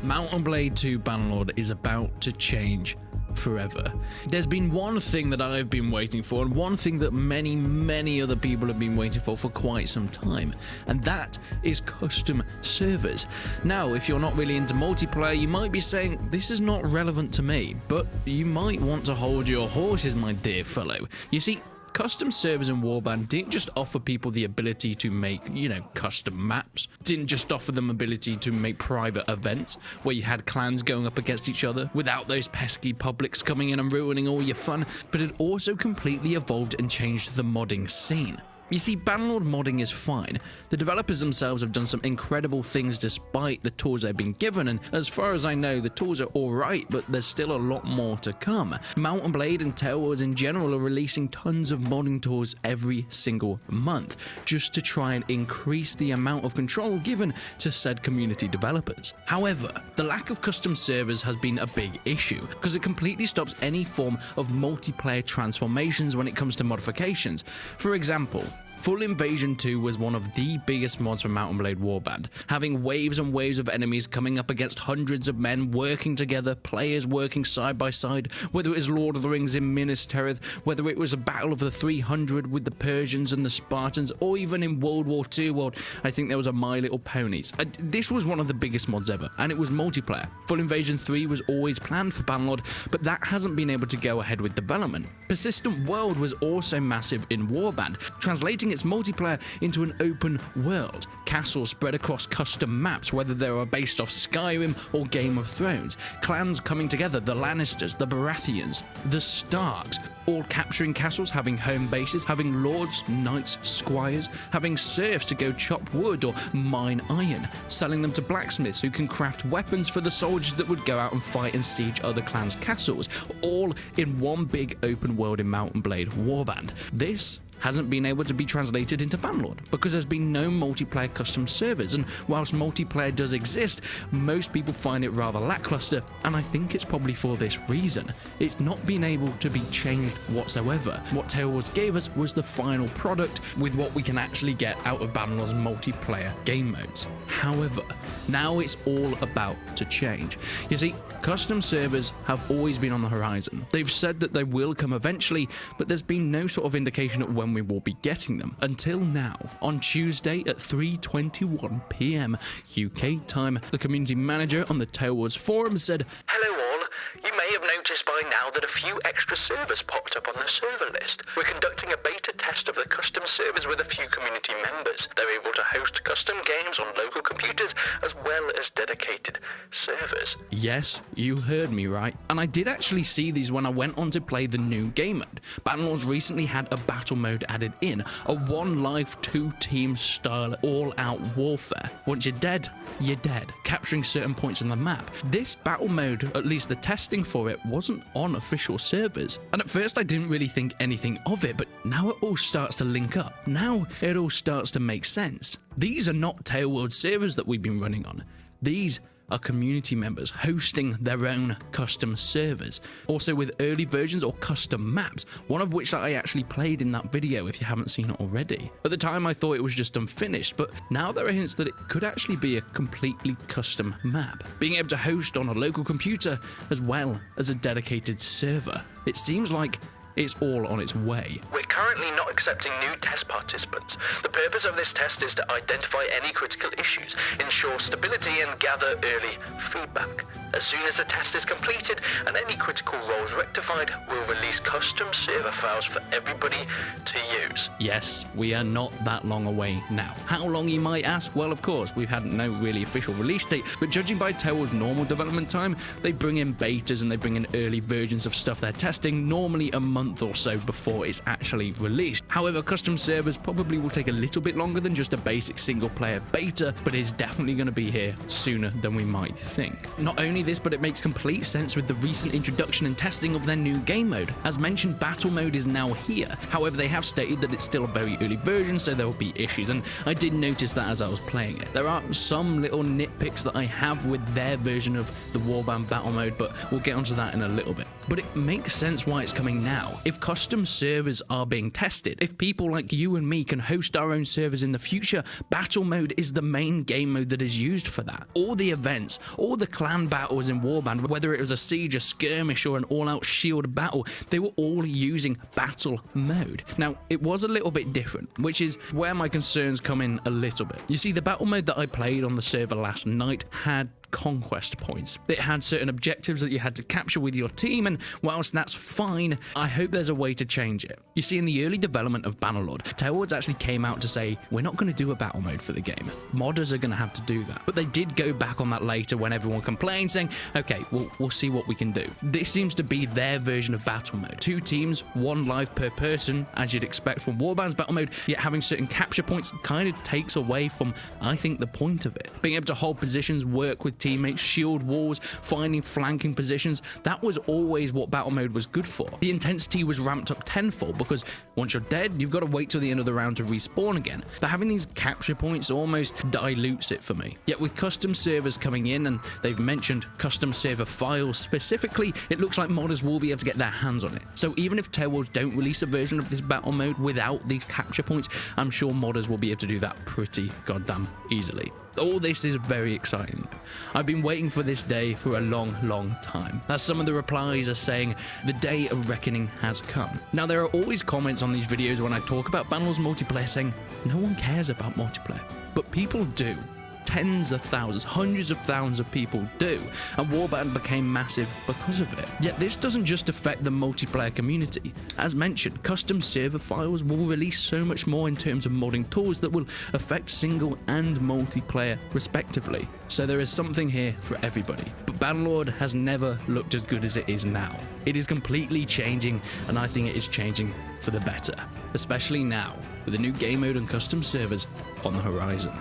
Mount & Blade 2 Bannerlord is about to change forever. There's been one thing that I've been waiting for, and one thing that many other people have been waiting for quite some time, and that is custom servers. Now, if you're not really into multiplayer, you might be saying, this is not relevant to me, but you might want to hold your horses, my dear fellow. You see, custom servers in Warband didn't just offer people the ability to make, custom maps, didn't just offer them ability to make private events where you had clans going up against each other without those pesky publics coming in and ruining all your fun, but it also completely evolved and changed the modding scene. You see, Bannerlord modding is fine. The developers themselves have done some incredible things despite the tools they've been given, and as far as I know, the tools are alright, but there's still a lot more to come. Mount & Blade and Tailwars in general are releasing tons of modding tools every single month, just to try and increase the amount of control given to said community developers. However, the lack of custom servers has been a big issue, because it completely stops any form of multiplayer transformations when it comes to modifications. For example, Full Invasion 2 was one of the biggest mods for Mount & Blade Warband, having waves and waves of enemies coming up against hundreds of men working together, players working side by side, whether it was Lord of the Rings in Minas Tirith, whether it was a battle of the 300 with the Persians and the Spartans, or even in World War II, well, I think there was a My Little Ponies. This was one of the biggest mods ever, and it was multiplayer. Full Invasion 3 was always planned for Bannerlord, but that hasn't been able to go ahead with development. Persistent World was also massive in Warband, translating its multiplayer into an open world. Castles spread across custom maps, whether they are based off Skyrim or Game of Thrones. Clans coming together, the Lannisters, the Baratheons, the Starks, all capturing castles, having home bases, having lords, knights, squires, having serfs to go chop wood or mine iron, selling them to blacksmiths who can craft weapons for the soldiers that would go out and fight and siege other clans' castles, all in one big open world in Mount & Blade Warband. This hasn't been able to be translated into Bannerlord because there's been no multiplayer custom servers, and whilst multiplayer does exist, most people find it rather lackluster, and I think it's probably for this reason. It's not been able to be changed whatsoever. What Tailwars gave us was the final product with what we can actually get out of Bannerlord's multiplayer game modes. However, now it's all about to change. You see, custom servers have always been on the horizon. They've said that they will come eventually, but there's been no sort of indication of when we will be getting them until now. On Tuesday at 3:21 PM UK time, the community manager on the Tailwars forum said, "Hello all, you may have noticed by now that a few extra servers popped up on the server list. We're conducting a beta test of the custom servers with a few community members. They're able to host custom games on local computers as well as dedicated servers." Yes, you heard me right. And I did actually see these when I went on to play the new game mode. Bannerlord's recently had a battle mode added in, a one life, two team style all-out warfare. Once you're dead, you're dead, capturing certain points on the map. This battle mode, at least the testing for it, wasn't on official servers. And at first I didn't really think anything of it, but now it all starts to link up. Now it all starts to make sense. These are not Tailworld servers that we've been running on. These are community members hosting their own custom servers, also with early versions or custom maps, one of which I actually played in that video if you haven't seen it already. At the time I thought it was just unfinished, but now there are hints that it could actually be a completely custom map, being able to host on a local computer as well as a dedicated server. It seems like it's all on its way. We're currently not accepting new test participants. The purpose of this test is to identify any critical issues, ensure stability, and gather early feedback. As soon as the test is completed and any critical roles rectified, we'll release custom server files for everybody to use. Yes, we are not that long away now. How long, you might ask? Well, of course, we've had no really official release date, but judging by Tailwars' normal development time, they bring in betas and they bring in early versions of stuff they're testing, normally a month or so before it's actually released. However, custom servers probably will take a little bit longer than just a basic single player beta, but it's definitely going to be here sooner than we might think. Not only this, but it makes complete sense with the recent introduction and testing of their new game mode. As mentioned, battle mode is now here. However, they have stated that it's still a very early version, so there will be issues, and I did notice that as I was playing it. There are some little nitpicks that I have with their version of the Warband battle mode, but we'll get onto that in a little bit. but it makes sense why it's coming now. If custom servers are being tested, if people like you and me can host our own servers in the future, battle mode is the main game mode that is used for that. All the events, all the clan battles in Warband, whether it was a siege, a skirmish, or an all-out shield battle, they were all using battle mode. Now, it was a little bit different, which is where my concerns come in a little bit. You see, the battle mode that I played on the server last night had conquest points. It had certain objectives that you had to capture with your team, and whilst that's fine, I hope there's a way to change it. You see, in the early development of Bannerlord, Tailwords actually came out to say, we're not going to do a battle mode for the game. Modders are going to have to do that. But they did go back on that later when everyone complained, saying, okay, we'll see what we can do. This seems to be their version of battle mode. 2 teams, 1 life per person, as you'd expect from Warband's battle mode, yet having certain capture points kind of takes away from, I think, the point of it. Being able to hold positions, work with teammates, shield walls, finding flanking positions, that was always what battle mode was good for. The intensity was ramped up tenfold because once you're dead, you've got to wait till the end of the round to respawn again. But having these capture points almost dilutes it for me. Yet with custom servers coming in, and they've mentioned custom server files specifically, it looks like modders will be able to get their hands on it. So even if Tailwords don't release a version of this battle mode without these capture points, I'm sure modders will be able to do that pretty goddamn easily. All this is very exciting. I've been waiting for this day for a long time. As some of the replies are saying, the day of reckoning has come. Now, there are always comments on these videos when I talk about Bannerlord's multiplayer saying, no one cares about multiplayer. But people do. Tens of thousands, hundreds of thousands of people do, and Warband became massive because of it. Yet this doesn't just affect the multiplayer community. As mentioned, custom server files will release so much more in terms of modding tools that will affect single and multiplayer respectively. So there is something here for everybody. But Bannerlord has never looked as good as it is now. It is completely changing, and I think it is changing for the better, especially now with a new game mode and custom servers on the horizon.